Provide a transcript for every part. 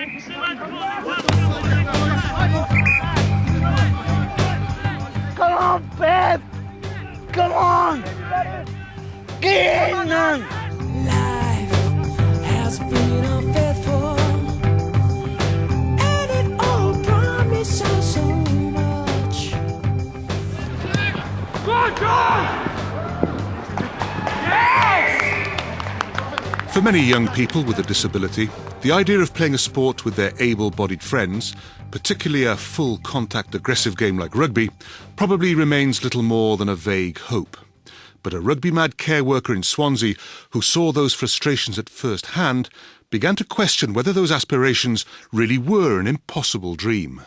Come on, Pep! Come on! Get in, man! Life has been unfaithful, and it all promises so much. Good goal! For many young people with a disability, the idea of playing a sport with their able-bodied friends, particularly a full-contact aggressive game like rugby, probably remains little more than a vague hope. But a rugby-mad care worker in Swansea, who saw those frustrations at first hand, began to question whether those aspirations really were an impossible dream.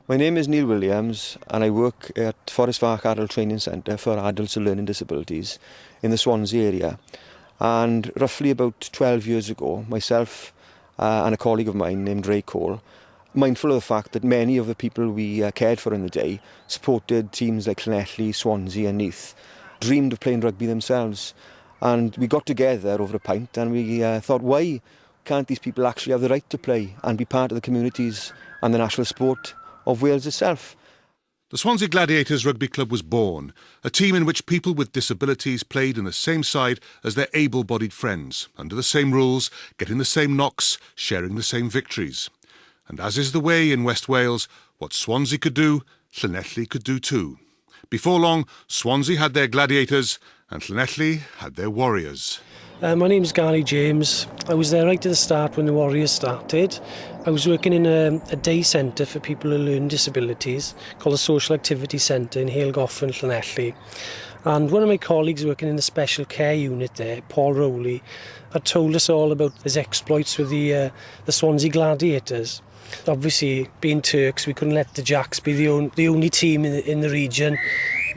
My name is Neil Williams and I work at Forest Park Adult Training Centre for adults with learning disabilities in the Swansea area. And roughly about 12 years ago, myself and a colleague of mine named Ray Cole, mindful of the fact that many of the people we cared for in the day supported teams like Llanelli, Swansea and Neath, dreamed of playing rugby themselves. And we got together over a pint and we thought, why can't these people actually have the right to play and be part of the communities and the national sport of Wales itself? The Swansea Gladiators Rugby Club was born, a team in which people with disabilities played in the same side as their able-bodied friends, under the same rules, getting the same knocks, sharing the same victories. And as is the way in West Wales, what Swansea could do, Llanelli could do too. Before long, Swansea had their Gladiators and Llanelli had their Warriors. My name's Gary James. I was there right at the start when the Warriors started. I was working in a day centre for people who learn disabilities called the Social Activity Centre in Halegoff and Llanelli. And one of my colleagues working in the special care unit there, Paul Rowley, had told us all about his exploits with the Swansea Gladiators. Obviously, being Turks, we couldn't let the Jacks be the only team in the region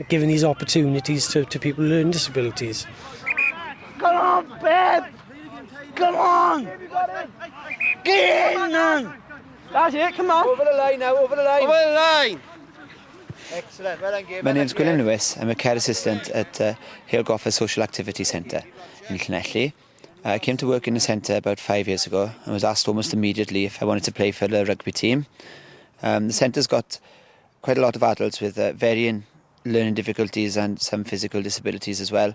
giving these opportunities to people who learn disabilities. Come on, Pep! Come on! Get in, man! That's it, come on. Over the line now, over the line. Over the line. Excellent, well done, Gabe. My name's Gwilym Lewis. I'm a care assistant at Halegoff Social Activity Centre in Llanelli. I came to work in the centre about 5 years ago and was asked almost immediately if I wanted to play for the rugby team. The centre's got quite a lot of adults with varying learning difficulties and some physical disabilities as well.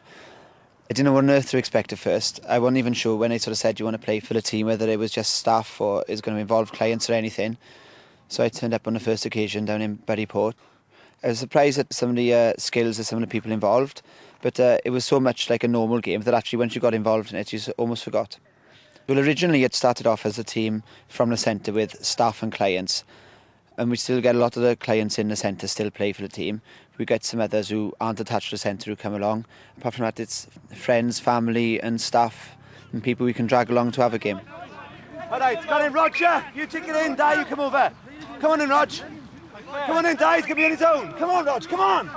I didn't know what on earth to expect at first. I wasn't even sure when they sort of said, do you want to play for the team, whether it was just staff or is going to involve clients or anything. So I turned up on the first occasion down in Buryport. I was surprised at some of the skills of some of the people involved, but it was so much like a normal game that actually once you got involved in it, you almost forgot. Well, originally it started off as a team from the centre with staff and clients, and we still get a lot of the clients in the centre still play for the team. We get some others who aren't attached to the centre who come along. Apart from that, it's friends, family and staff and people we can drag along to have a game. All right, got in, Roger. You take it in, Dai, you come over. Come on in, Rog. Come on in, Dai, he's going to be on his own. Come on, Rog, come on.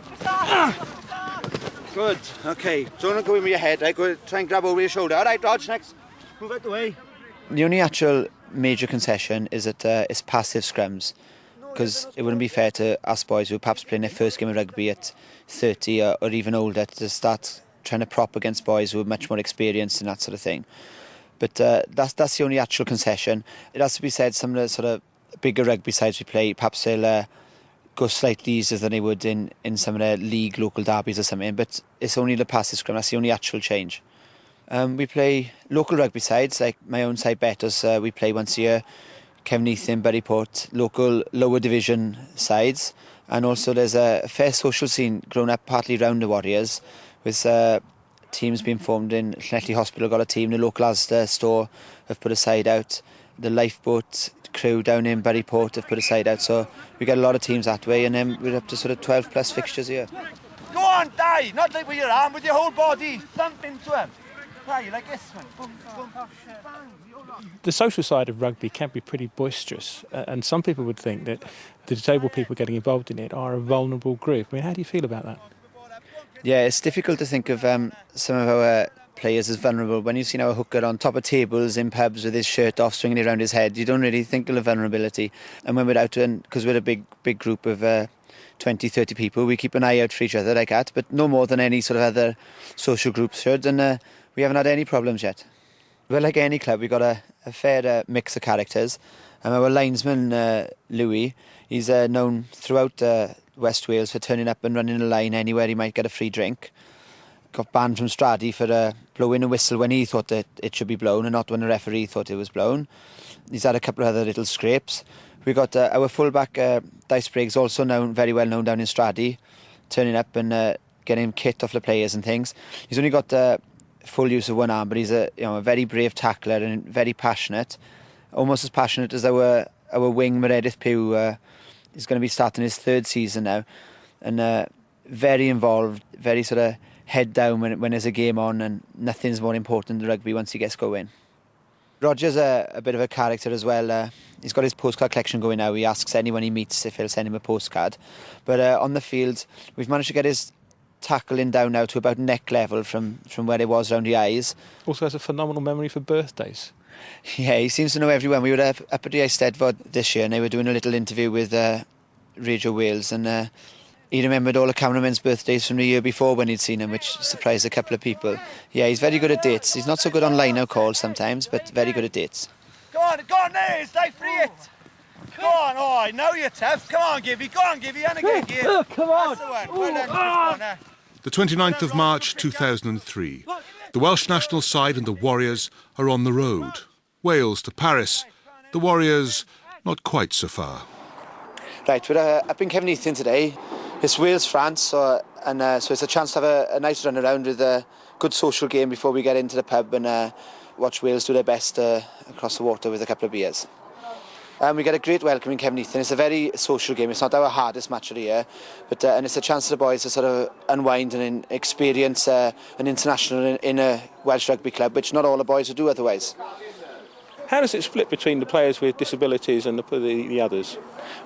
Good, OK. Don't go in with your head, right? Go try and grab over your shoulder. All right, Rog, next. Move out the way. The only actual major concession is that it's passive scrums, because it wouldn't be fair to us boys who are perhaps playing their first game of rugby at 30 or even older to start trying to prop against boys who are much more experienced and that sort of thing. But that's the only actual concession. It has to be said, some of the sort of bigger rugby sides we play, perhaps they'll go slightly easier than they would in some of their league local derbies or something, but it's only the passive scrum, that's the only actual change. We play local rugby sides, like my own side Betters, we play once a year. Kevin Ethan, Buryport, local lower division sides, and also there's a fair social scene grown up partly around the Warriors, with teams being formed in Llanelli Hospital, got a team, the local Asda store have put a side out, the lifeboat crew down in Buryport have put a side out, so we get a lot of teams that way, and then we're up to sort of 12 plus fixtures a year. Go on, Dai, not like with your arm, with your whole body, thump into him. Dai, like this one. Boom, boom, bang. The social side of rugby can be pretty boisterous, and some people would think that the disabled people getting involved in it are a vulnerable group. I mean, how do you feel about that? Yeah, it's difficult to think of some of our players as vulnerable. When you see our hooker on top of tables in pubs with his shirt off, swinging it around his head, you don't really think of the vulnerability. And when we're out, because we're a big group of 20, 30 people, we keep an eye out for each other like that, but no more than any sort of other social groups should, and we haven't had any problems yet. Well, like any club, we've got a a fair mix of characters. Our linesman, Louis, he's known throughout West Wales for turning up and running a line anywhere he might get a free drink. Got banned from Stradi for blowing a whistle when he thought that it should be blown and not when the referee thought it was blown. He's had a couple of other little scrapes. We got our fullback, Dai Spriggs, also very well known down in Stradi, turning up and getting kit off the players and things. He's only got full use of one arm, but he's a very brave tackler and very passionate, almost as passionate as our wing Meredith Pugh. He's going to be starting his 3rd season now, and very involved, very sort of head down when there's a game on, and nothing's more important than rugby once he gets going. Roger's a bit of a character as well. He's got his postcard collection going now. He asks anyone he meets if he'll send him a postcard. But on the field, we've managed to get his tackling down now to about neck level from where it was around the eyes. Also has a phenomenal memory for birthdays. Yeah, he seems to know everyone. We were up at the Eisteddfod this year and they were doing a little interview with Radio Wales, and he remembered all the cameramen's birthdays from the year before when he'd seen him, which surprised a couple of people. Yeah, he's very good at dates. He's not so good on line-out calls sometimes, but very good at dates. Go on there, stay free it. Go on, I know you're tough. Come on, Gibby, and again, Gibby. Come on. That's the one. Well done, The 29th of March 2003. The Welsh national side and the Warriors are on the road. Wales to Paris. The Warriors not quite so far. Right, we're up in Cefneithion today. It's Wales-France, so it's a chance to have a nice run around with a good social game before we get into the pub and watch Wales do their best across the water with a couple of beers. We get a great welcome in Cefneithion. It's a very social game. It's not our hardest match of the year, but and it's a chance for the boys to sort of unwind and experience an international in a Welsh rugby club, which not all the boys would do otherwise. How does it split between the players with disabilities and the others?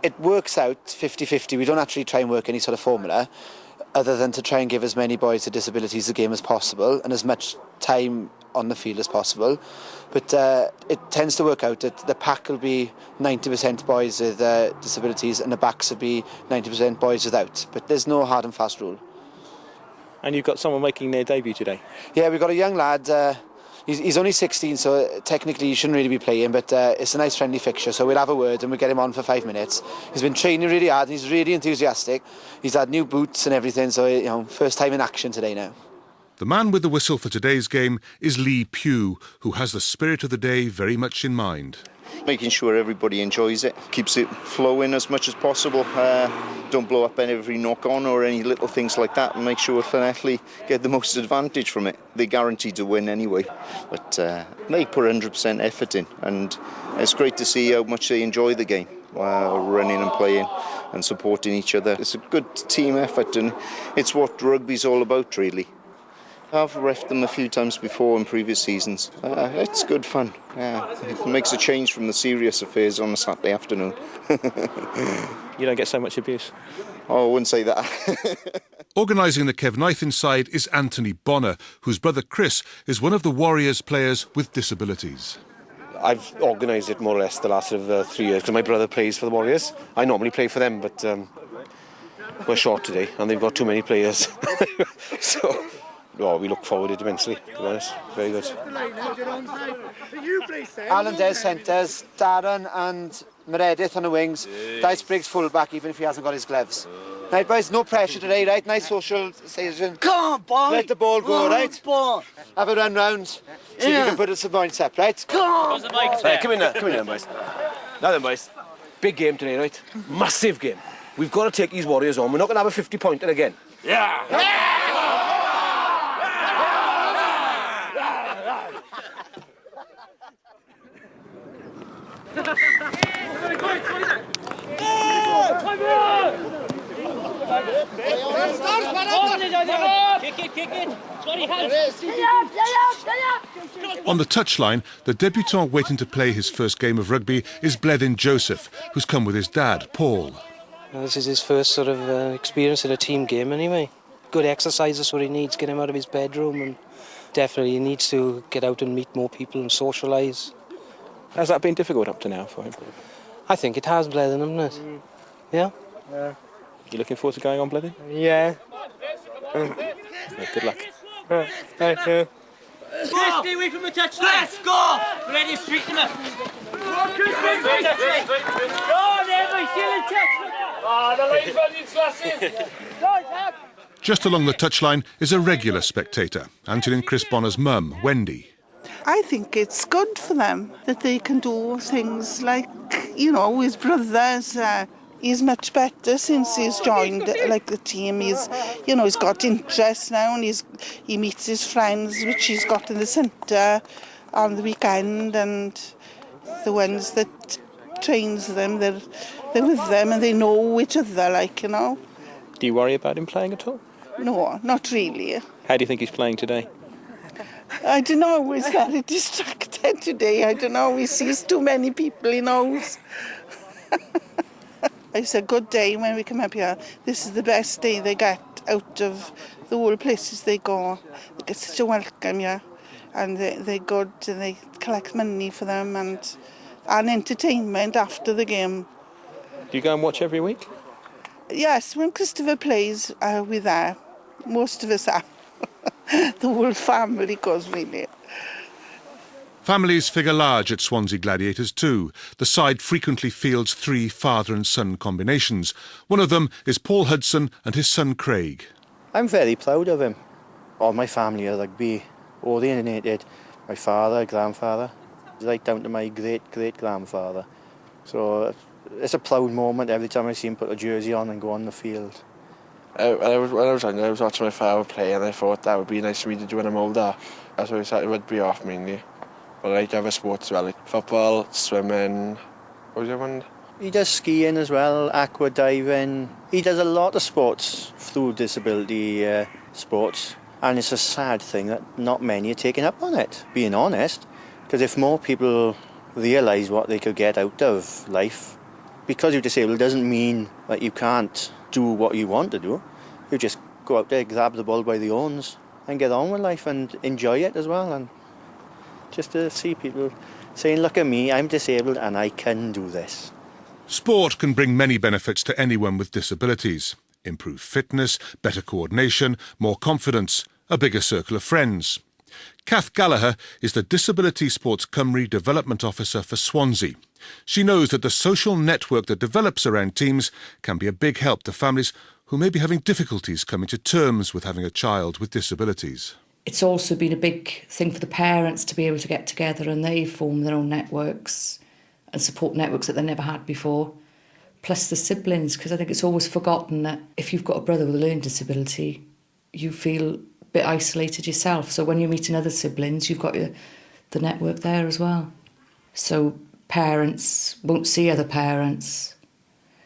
It works out 50-50. We don't actually try and work any sort of formula other than to try and give as many boys with disabilities the game as possible and as much time on the field as possible. But it tends to work out that the pack will be 90% boys with disabilities and the backs will be 90% boys without. But there's no hard and fast rule. And you've got someone making their debut today? Yeah, we've got a young lad. He's only 16, so technically he shouldn't really be playing, but it's a nice friendly fixture, so we'll have a word and we'll get him on for 5 minutes. He's been training really hard, and he's really enthusiastic. He's had new boots and everything, so first time in action today now. The man with the whistle for today's game is Lee Pugh, who has the spirit of the day very much in mind. Making sure everybody enjoys it, keeps it flowing as much as possible. Don't blow up every knock-on or any little things like that, and make sure Llanelli get the most advantage from it. They're guaranteed to win anyway, but they put 100% effort in, and it's great to see how much they enjoy the game, running and playing and supporting each other. It's a good team effort, and it's what rugby's all about, really. I've reffed them a few times before in previous seasons. It's good fun. It makes a change from the serious affairs on a Saturday afternoon. You don't get so much abuse? Oh, I wouldn't say that. Organising the Cefneithion side is Anthony Bonar, whose brother Chris is one of the Warriors players with disabilities. I've organised it more or less the last 3 years because my brother plays for the Warriors. I normally play for them, but we're short today and they've got too many players. So... Oh, we look forward to it immensely, to be honest. Very good. Alan Des centres, Darren and Meredith on the wings. Dai Spriggs full-back, even if he hasn't got his gloves. Right, boys, no pressure today, right? Nice social station. Come on, boy. Let the ball go, right? Have a run round. See if you can put some points up, right? Come on. Right, come in there, boys. Now then, boys. Big game today, right? Massive game. We've got to take these Warriors on. We're not going to have a 50-pointer again. Yeah! On the touchline, the debutant waiting to play his first game of rugby is Bleddyn Joseph, who's come with his dad, Paul. This is his first sort of experience in a team game anyway. Good exercise is what he needs, get him out of his bedroom, and definitely he needs to get out and meet more people and socialise. Has that been difficult up to now for him? I think it has, Bleddyn, hasn't it? Yeah? You looking forward to going on, Bleddyn? Yeah. Yeah, good luck. Thank you. Stay away from the touchline. Let's go. We're ready to street them up. Go on, everybody, still in touch. The line's running slashes. Just along the touchline is a regular spectator, Anthony and Chris Bonner's mum, Wendy. I think it's good for them that they can do things like, his brothers. He's much better since he's joined the team. He's got interest now, and he meets his friends, which he's got in the centre on the weekend, and the ones that trains them, they're with them and they know each other, Do you worry about him playing at all? No, not really. How do you think he's playing today? I don't know, he's very distracted today. I don't know, he sees too many people, he knows. It's a good day when we come up here. This is the best day they get out of the whole places they go. They get such a welcome here, and they're good, and they collect money for them and entertainment after the game. Do you go and watch every week? Yes, when Christopher plays, we're there. Most of us are. The whole family goes, really. Families figure large at Swansea Gladiators too. The side frequently fields 3 father and son combinations. One of them is Paul Hudson and his son Craig. I'm very proud of him. All my family are rugby orientated. My father, grandfather, right down to my great-great-grandfather. So it's a proud moment every time I see him put a jersey on and go on the field. When I was younger, I was watching my father play, and I thought that would be nice for me to do when I'm older. That's why I started rugby off mainly. But I like other sports as well, like football, swimming. What was the other one? He does skiing as well, aqua diving. He does a lot of sports through disability sports. And it's a sad thing that not many are taking up on it, being honest. Because if more people realise what they could get out of life, because you're disabled doesn't mean that you can't do what you want to do. You just go out there, grab the ball by the horns and get on with life and enjoy it as well. And just to see people saying, look at me, I'm disabled and I can do this. Sport can bring many benefits to anyone with disabilities. Improved fitness, better coordination, more confidence, a bigger circle of friends. Kath Gallagher is the Disability Sports Cymru Development Officer for Swansea. She knows that the social network that develops around teams can be a big help to families who may be having difficulties coming to terms with having a child with disabilities. It's also been a big thing for the parents to be able to get together and they form their own networks and support networks that they never had before. Plus the siblings, because I think it's always forgotten that if you've got a brother with a learning disability, you feel a bit isolated yourself. So when you meet another siblings, you've got the network there as well. So parents won't see other parents.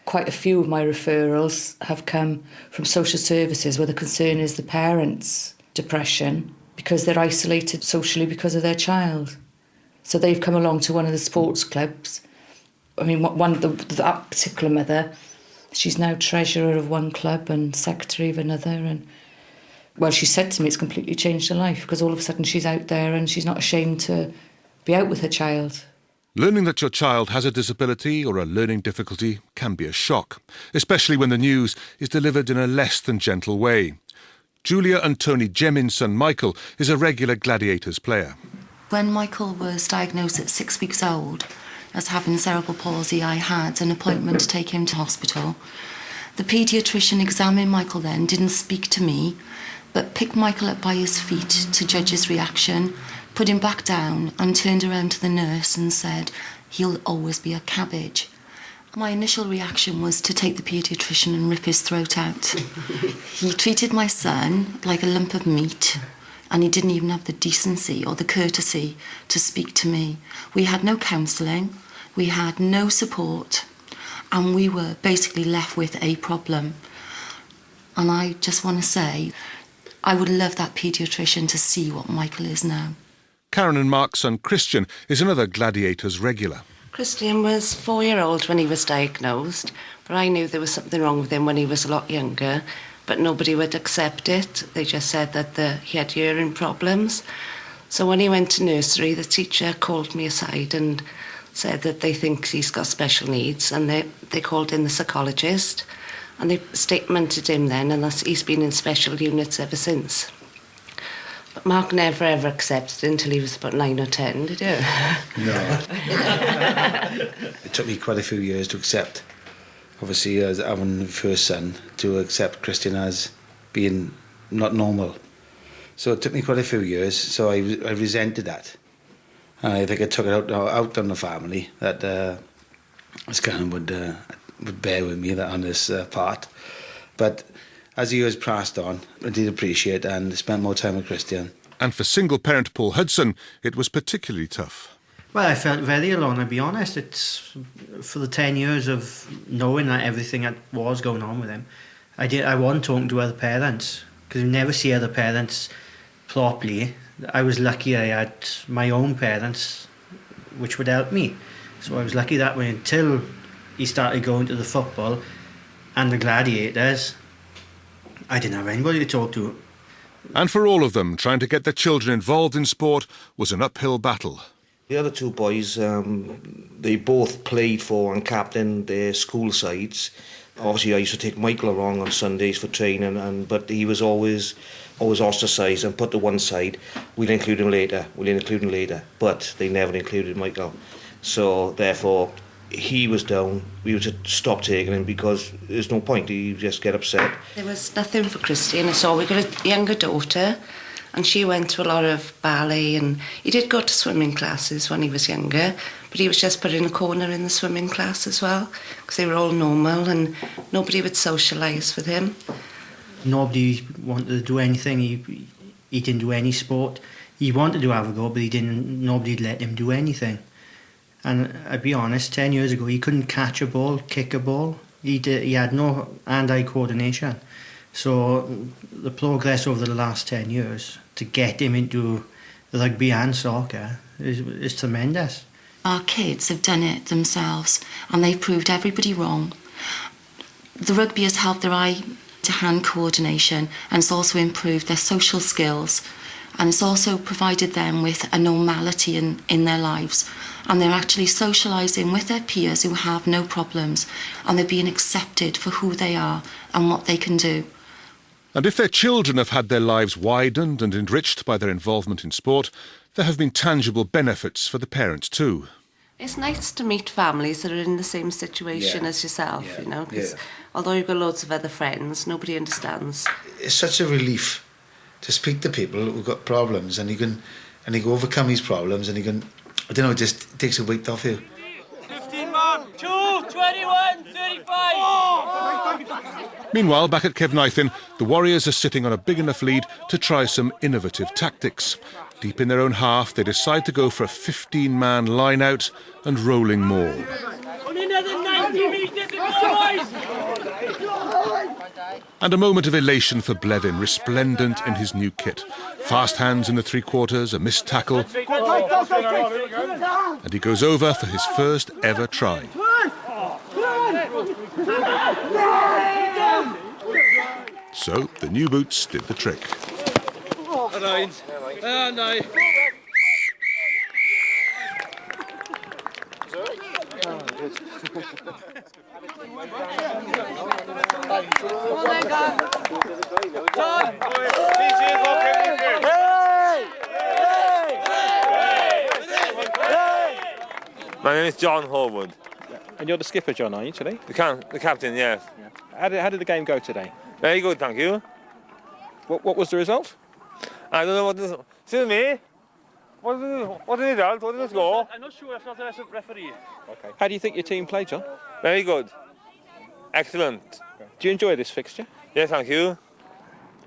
Quite a few of my referrals have come from social services where the concern is the parents' depression because they're isolated socially because of their child. So they've come along to one of the sports clubs. I mean, that particular mother, she's now treasurer of one club and secretary of another. And well, she said to me it's completely changed her life because all of a sudden she's out there and she's not ashamed to be out with her child. Learning that your child has a disability or a learning difficulty can be a shock, especially when the news is delivered in a less than gentle way. Julia and Tony Jemin's son Michael is a regular Gladiators player. When Michael was diagnosed at 6 weeks old as having cerebral palsy, I had an appointment to take him to hospital. The paediatrician examined Michael then, didn't speak to me, but picked Michael up by his feet to judge his reaction, put him back down and turned around to the nurse and said, "He'll always be a cabbage." My initial reaction was to take the paediatrician and rip his throat out. He treated my son like a lump of meat, and he didn't even have the decency or the courtesy to speak to me. We had no counselling, we had no support, and we were basically left with a problem. And I just want to say, I would love that paediatrician to see what Michael is now. Karen and Mark's son Christian is another Gladiators regular. Christian was 4-year-old when he was diagnosed, but I knew there was something wrong with him when he was a lot younger, but nobody would accept it. They just said that he had hearing problems. So when he went to nursery, the teacher called me aside and said that they think he's got special needs, and they called in the psychologist, and they statemented him then, and he's been in special units ever since. But Mark never ever accepted it until he was about 9 or 10, did you? No. It took me quite a few years to accept, obviously, as having the first son, to accept Christian as being not normal. So it took me quite a few years, so I resented that. And I think I took it out on the family, that this kind of would bear with me on this part. But as the years passed on, I did appreciate and spent more time with Christian. And for single parent Paul Hudson, it was particularly tough. Well, I felt very alone, I'll be honest. It's for the 10 years of knowing that everything that was going on with him. I wasn't talking to other parents, because you never see other parents properly. I was lucky I had my own parents, which would help me. So I was lucky that way until he started going to the football and the Gladiators. I didn't have anybody to talk to. And for all of them, trying to get their children involved in sport was an uphill battle. The other two boys, they both played for and captained their school sides. Obviously, I used to take Michael along on Sundays for training, but he was always ostracised and put to one side. We'll include him later, but they never included Michael. So therefore, he was down. We would just stop taking him because there's no point. He just get upset. There was nothing for Christian at all. We got a younger daughter, and she went to a lot of ballet, and he did go to swimming classes when he was younger, but he was just put in a corner in the swimming class as well, because they were all normal and nobody would socialise with him. Nobody wanted to do anything. He didn't do any sport. He wanted to have a go, but nobody'd let him do anything. And I'd be honest, 10 years ago, he couldn't catch a ball, kick a ball. He had no hand-eye coordination. So the progress over the last 10 years to get him into rugby and soccer is tremendous. Our kids have done it themselves and they've proved everybody wrong. The rugby has helped their eye-to-hand coordination, and it's also improved their social skills, and it's also provided them with a normality in their lives, and they're actually socialising with their peers who have no problems, and they're being accepted for who they are and what they can do. And if their children have had their lives widened and enriched by their involvement in sport, there have been tangible benefits for the parents too. It's nice to meet families that are in the same situation as yourself, you know, because although you've got loads of other friends, nobody understands. It's such a relief to speak to people who've got problems, and you can overcome these problems, and you can, I don't know, it just takes a weight off you. 15 man, 2, 21, 35. Meanwhile, back at Cefnithin, the Warriors are sitting on a big enough lead to try some innovative tactics. Deep in their own half, they decide to go for a 15-man line-out and rolling maul. Only another 90 metres, boys! And a moment of elation for Blevin, resplendent in his new kit. Fast hands in the three-quarters, a missed tackle, and he goes over for his first ever try. So, the new boots did the trick. My name is John Horwood. And you're the skipper, John, are you, today? The captain, yes. How did the game go today? Very good, thank you. What was the result? I don't know what this... Excuse me? What is the result? What did it go? I'm not sure, I'm not the referee. Okay. How do you think your team played, John? Very good. Excellent. Do you enjoy this fixture? Yes, thank you.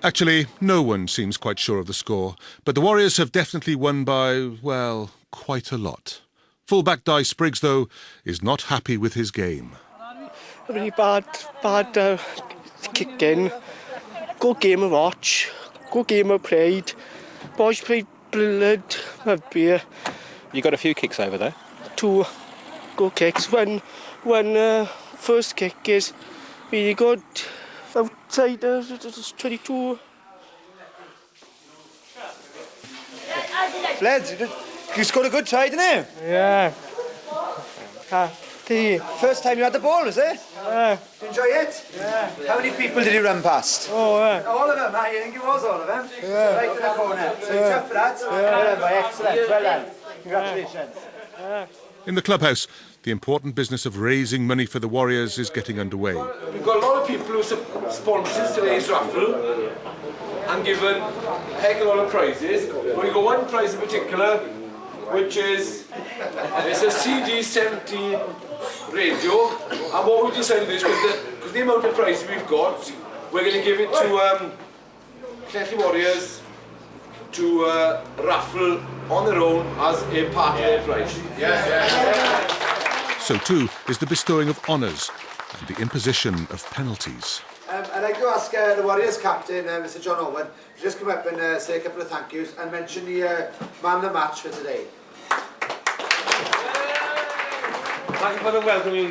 Actually, no one seems quite sure of the score, but the Warriors have definitely won by, well, quite a lot. Fullback Dai Spriggs, though, is not happy with his game. A really bad kick in. Good game of watch. Good game of played. Boys played brilliant rugby. You got a few kicks over there. 2 good kicks. One first kick is really good. Outside 22. Lads, you scored a good try, didn't you? Yeah. First time you had the ball, was it? Yeah. Did you enjoy it? Yeah. How many people did you run past? Oh, yeah. All of them, I think it was all of them. Yeah. Right in the corner. So you're Yeah. tough for that? Yeah. Well done, boy. Excellent. Well done. Congratulations. Yeah. In the clubhouse, the important business of raising money for the Warriors is getting underway. We've got a lot of people who sponsors today's raffle and given a heck of a lot of prizes. But we've got one prize in particular, which is it's a CD70 radio. And what we decided is, because the amount of prizes we've got, we're going to give it to Llanelli Warriors to raffle on their own as a part of their prize. So too is the bestowing of honours and the imposition of penalties. I'd like to ask the Warriors captain, Mr John Owen, to just come up and say a couple of thank yous and mention the man of the match for today. Thank you for the welcome you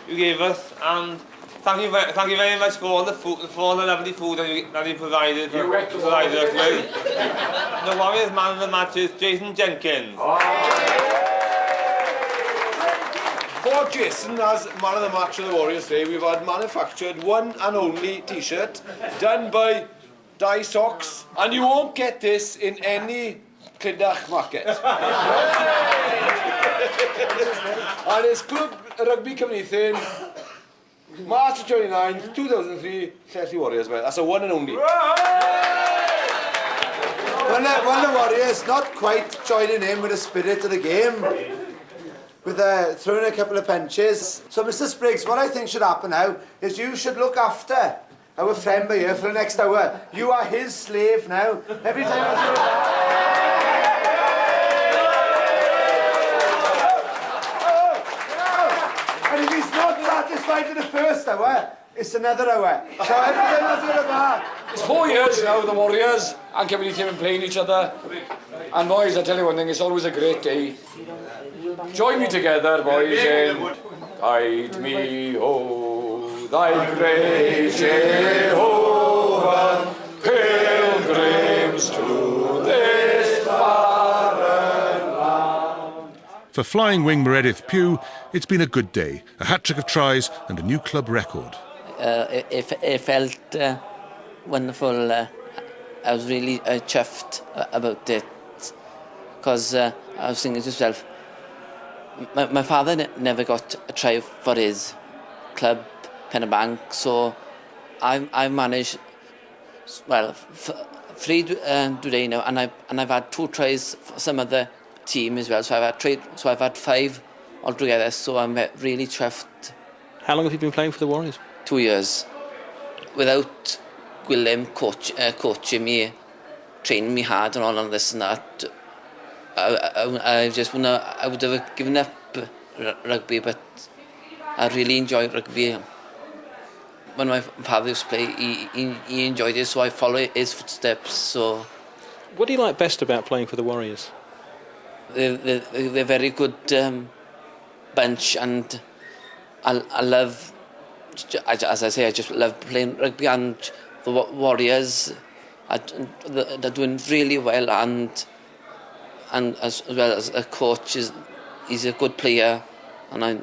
gave us, and thank you very much for all the food, for all the lovely food that you provided us with. The Warriors man of the match is Jason Jenkins. For Jason as man of the match of the Warriors today, we've had manufactured one and only t-shirt done by Dai Socks, and you won't get this in any Clydach market. And it's Club Rugby Cymreithin, March 29, 2003, Llanelli Warriors. That's a one and only. One of the Warriors not quite joining in with the spirit of the game, with throwing a couple of punches. So Mr Spriggs, what I think should happen now is you should look after our friend by here for the next hour. You are his slave now. Every time I see and if he's not satisfied with the first hour, it's another hour. So every time I see the bar. It's 4 years now, the Warriors and Community team and playing each other. And boys, I tell you one thing, it's always a great day. Join me together, boys, in Guide me, oh, thy great Jehovah, pilgrims to this barren land. For flying wing Meredith Pugh, it's been a good day. A hat-trick of tries and a new club record. It felt wonderful. I was really chuffed about it, because I was thinking to myself, my father never got a try for his club, Pennerbank, so I managed, well, 3 today now, and I've had 2 tries for some other team as well. So I've had 5 altogether. So I'm really chuffed. How long have you been playing for the Warriors? 2 years, without Gwilym coaching me, training me hard and all of this and that. I would have given up rugby, but I really enjoy rugby. When my father used to play, he enjoyed it, so I follow his footsteps. So, what do you like best about playing for the Warriors? They're a very good bunch, and I love, as I say, I just love playing rugby, and the Warriors they're doing really well, and as well as a coach, he's a good player, and I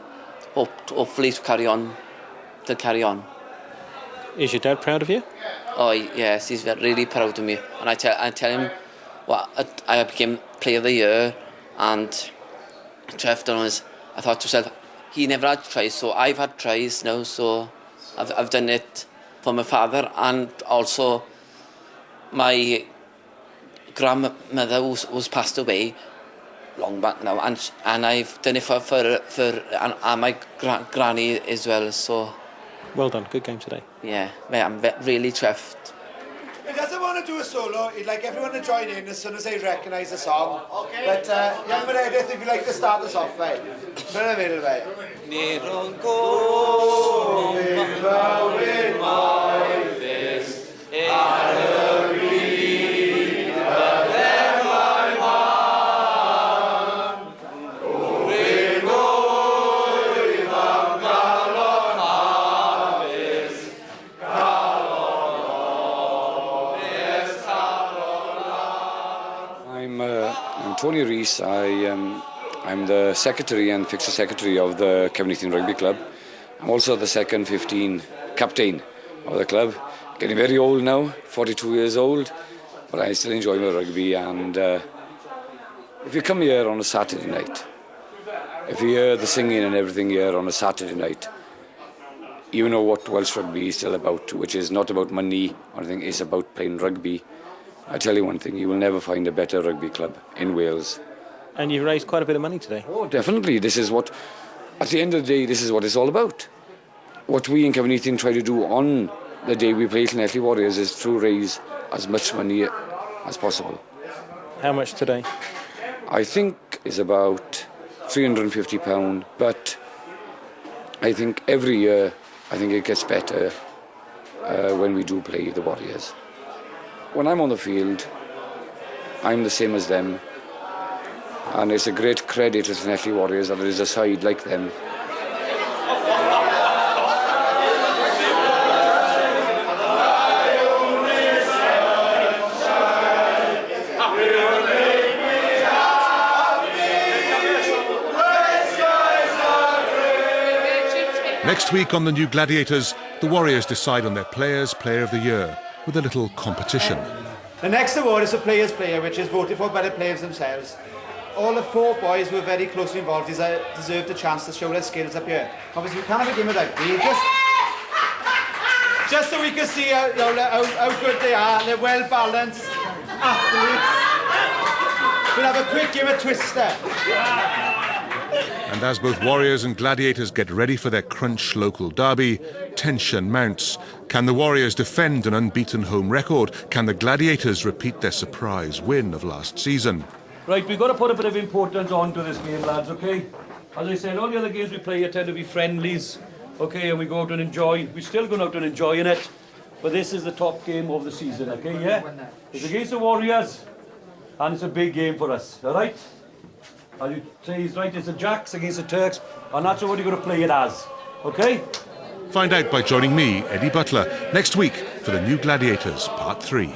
hope hopefully to carry on. Is your dad proud of you? Oh yes, he's really proud of me, and I tell him, well, I became Player of the Year, and I thought to myself, he never had tries, so I've had tries now, so I've done it for my father, and also my grandmother who's passed away long back now, and I've done it for my granny as well. So well done, good game today. Yeah, I'm really chuffed. He doesn't want to do a solo. He'd like everyone to join in as soon as they recognise the song. Okay. But young Meredith, if you'd like to start us off, mate. Put in the middle, mate. Nidon go with my fist, I'm Tony Rees. I I'm the secretary and fixture secretary of the Kevin Rugby Club. I'm also the second 15 captain of the club. Getting very old now, 42 years old, but I still enjoy my rugby. And if you come here on a Saturday night, if you hear the singing and everything here on a Saturday night, you know what Welsh rugby is still about, which is not about money or anything, it's about playing rugby. I tell you one thing, you will never find a better rugby club in Wales. And you raised quite a bit of money today. Oh, definitely. This is what, at the end of the day, this is what it's all about. What we in Kevin try to do on the day we play Llanelli Warriors is to raise as much money as possible. How much today? I think it's about £350, but I think every year, I think it gets better when we do play the Warriors. When I'm on the field, I'm the same as them, and it's a great credit to Llanelli Warriors that there is a side like them. Next week on the New Gladiators, the Warriors decide on their Player of the Year with a little competition. The next award is the Players' Player, which is voted for by the players themselves. All the 4 boys who were very closely involved deserved a chance to show their skills up here. Obviously, we can't have a game of rugby, just so we can see how good they are. They're well balanced athletes. We'll have a quick game of Twister. And as both Warriors and Gladiators get ready for their crunch local derby, tension mounts. Can the Warriors defend an unbeaten home record? Can the Gladiators repeat their surprise win of last season? Right, we've got to put a bit of importance onto this game, lads, okay? As I said, all the other games we play here tend to be friendlies, okay, and we go out and enjoy. We're still going out and enjoying it, but this is the top game of the season, okay, yeah? It's against the Warriors, and it's a big game for us, all right? As you say, he's right, it's the Jacks against the Turks, and that's what you're going to play it as, okay? Find out by joining me, Eddie Butler, next week for the New Gladiators Part 3.